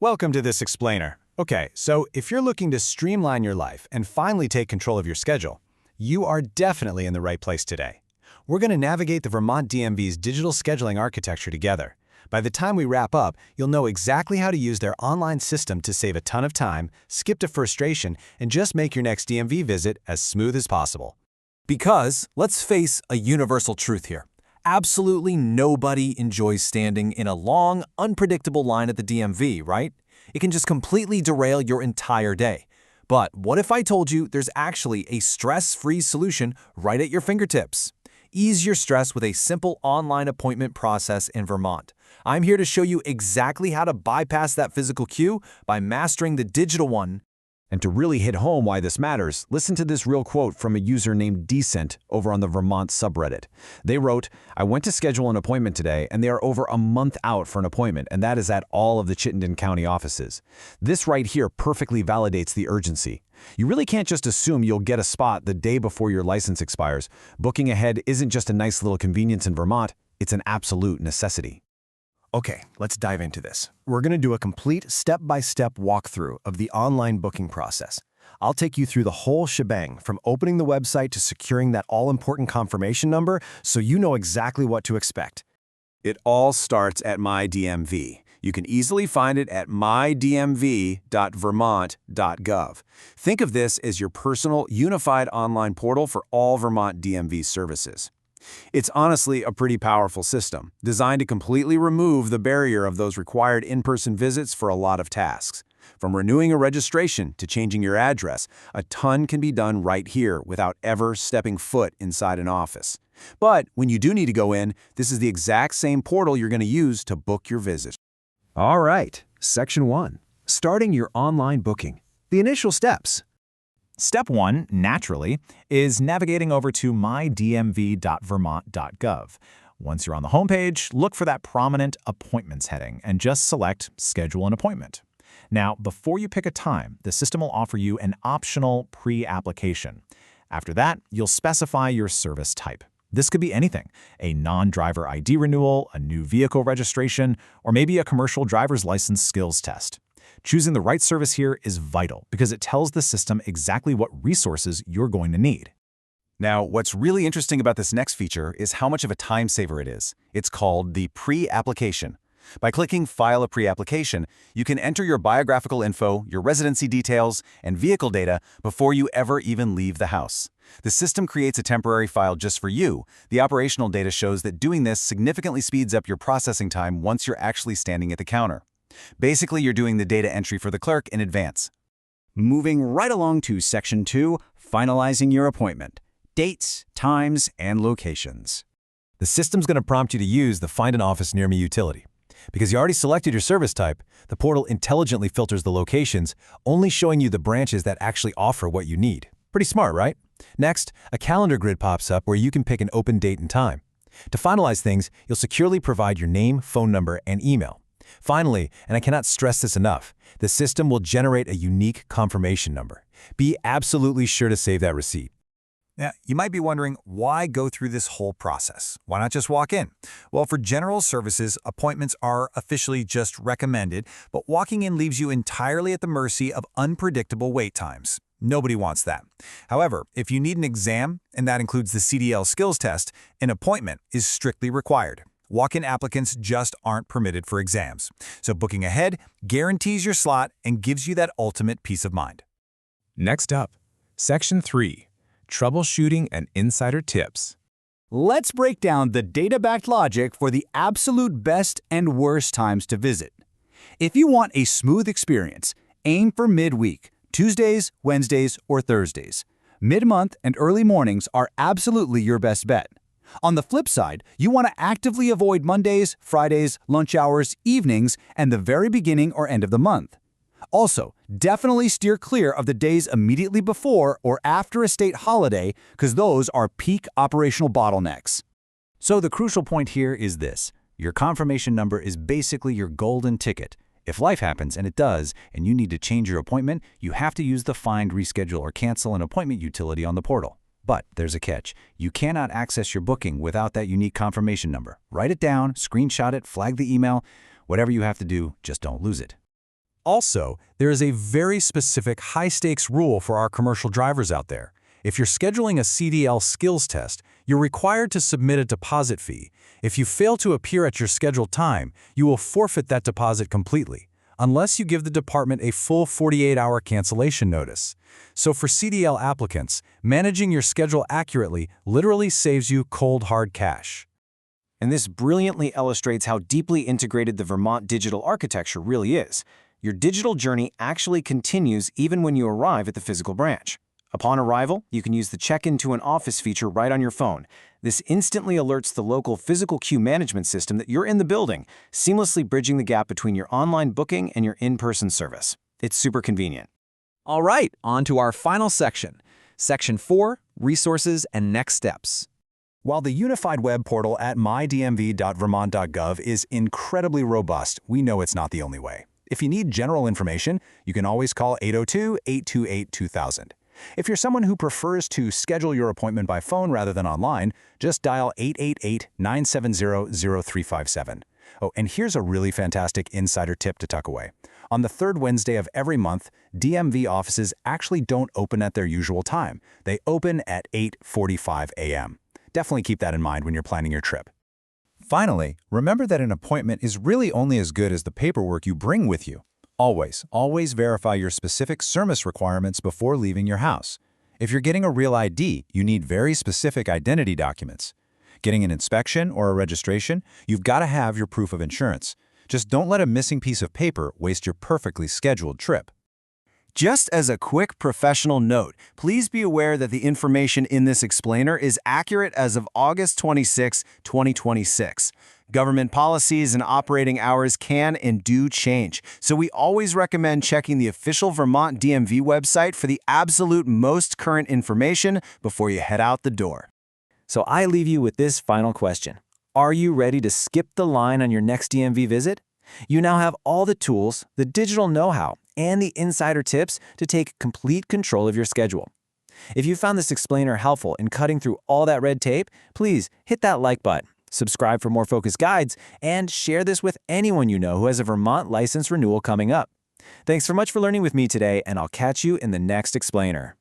Welcome to this explainer. Okay, so if you're looking to streamline your life and finally take control of your schedule, you are definitely in the right place today. We're going to navigate the Vermont DMV's digital scheduling architecture together. By the time we wrap up, you'll know exactly how to use their online system to save a ton of time, skip to frustration, and just make your next DMV visit as smooth as possible. Because, let's face a universal truth here. Absolutely nobody enjoys standing in a long, unpredictable line at the DMV, right? It can just completely derail your entire day. But what if I told you there's actually a stress-free solution right at your fingertips? Ease your stress with a simple online appointment process in Vermont. I'm here to show you exactly how to bypass that physical queue by mastering the digital one. And to really hit home why this matters, listen to this real quote from a user named Decent over on the Vermont subreddit. They wrote, "I went to schedule an appointment today, and they are over a month out for an appointment, and that is at all of the Chittenden County offices. This right here perfectly validates the urgency. You really can't just assume you'll get a spot the day before your license expires. Booking ahead isn't just a nice little convenience in Vermont, it's an absolute necessity." Okay, let's dive into this. We're going to do a complete step-by-step walkthrough of the online booking process. I'll take you through the whole shebang, from opening the website to securing that all-important confirmation number so you know exactly what to expect. It all starts at MyDMV. You can easily find it at mydmv.vermont.gov. Think of this as your personal, unified online portal for all Vermont DMV services. It's honestly a pretty powerful system, designed to completely remove the barrier of those required in-person visits for a lot of tasks. From renewing a registration to changing your address, a ton can be done right here without ever stepping foot inside an office. But when you do need to go in, this is the exact same portal you're going to use to book your visit. All right, Section 1. Starting your online booking. The initial steps. Step 1, naturally, is navigating over to mydmv.vermont.gov. Once you're on the homepage, look for that prominent Appointments heading and just select Schedule an Appointment. Now, before you pick a time, the system will offer you an optional pre-application. After that, you'll specify your service type. This could be anything: a non-driver ID renewal, a new vehicle registration, or maybe a commercial driver's license skills test. Choosing the right service here is vital because it tells the system exactly what resources you're going to need. Now, what's really interesting about this next feature is how much of a time saver it is. It's called the pre-application. By clicking File a Pre-application, you can enter your biographical info, your residency details, and vehicle data before you ever even leave the house. The system creates a temporary file just for you. The operational data shows that doing this significantly speeds up your processing time once you're actually standing at the counter. Basically, you're doing the data entry for the clerk in advance. Moving right along to Section 2, finalizing your appointment. Dates, times, and locations. The system's going to prompt you to use the Find an Office Near Me utility. Because you already selected your service type, the portal intelligently filters the locations, only showing you the branches that actually offer what you need. Pretty smart, right? Next, a calendar grid pops up where you can pick an open date and time. To finalize things, you'll securely provide your name, phone number, and email. Finally, and I cannot stress this enough, the system will generate a unique confirmation number. Be absolutely sure to save that receipt. Now, you might be wondering, why go through this whole process? Why not just walk in? Well, for general services, appointments are officially just recommended, but walking in leaves you entirely at the mercy of unpredictable wait times. Nobody wants that. However, if you need an exam, and that includes the CDL skills test, an appointment is strictly required. Walk-in applicants just aren't permitted for exams. So booking ahead guarantees your slot and gives you that ultimate peace of mind. Next up, Section 3, Troubleshooting and Insider Tips. Let's break down the data-backed logic for the absolute best and worst times to visit. If you want a smooth experience, aim for midweek, Tuesdays, Wednesdays, or Thursdays. Mid-month and early mornings are absolutely your best bet. On the flip side, you want to actively avoid Mondays, Fridays, lunch hours, evenings, and the very beginning or end of the month. Also, definitely steer clear of the days immediately before or after a state holiday, because those are peak operational bottlenecks. So the crucial point here is this: your confirmation number is basically your golden ticket. If life happens, and it does, and you need to change your appointment, you have to use the Find, Reschedule, or Cancel an Appointment utility on the portal. But there's a catch. You cannot access your booking without that unique confirmation number. Write it down, screenshot it, flag the email. Whatever you have to do, just don't lose it. Also, there is a very specific high-stakes rule for our commercial drivers out there. If you're scheduling a CDL skills test, you're required to submit a deposit fee. If you fail to appear at your scheduled time, you will forfeit that deposit completely, unless you give the department a full 48-hour cancellation notice. So for CDL applicants, managing your schedule accurately literally saves you cold, hard cash. And this brilliantly illustrates how deeply integrated the Vermont digital architecture really is. Your digital journey actually continues even when you arrive at the physical branch. Upon arrival, you can use the check-in to an office feature right on your phone. This instantly alerts the local physical queue management system that you're in the building, seamlessly bridging the gap between your online booking and your in-person service. It's super convenient. All right, on to our final section. Section 4, Resources and Next Steps. While the unified web portal at mydmv.vermont.gov is incredibly robust, we know it's not the only way. If you need general information, you can always call 802-828-2000. If you're someone who prefers to schedule your appointment by phone rather than online, just dial 888-970-0357. Oh, and here's a really fantastic insider tip to tuck away. On the third Wednesday of every month, DMV offices actually don't open at their usual time. They open at 8:45 a.m. Definitely keep that in mind when you're planning your trip. Finally, remember that an appointment is really only as good as the paperwork you bring with you. Always verify your specific service requirements before leaving your house. If you're getting a real ID, you need very specific identity documents. Getting an inspection or a registration, you've got to have your proof of insurance. Just don't let a missing piece of paper waste your perfectly scheduled trip. Just as a quick professional note, please be aware that the information in this explainer is accurate as of August 26, 2026. Government policies and operating hours can and do change, so we always recommend checking the official Vermont DMV website for the absolute most current information before you head out the door. So I leave you with this final question. Are you ready to skip the line on your next DMV visit? You now have all the tools, the digital know-how, and the insider tips to take complete control of your schedule. If you found this explainer helpful in cutting through all that red tape, please hit that like button, subscribe for more focused guides, and share this with anyone you know who has a Vermont license renewal coming up. Thanks so much for learning with me today, and I'll catch you in the next explainer.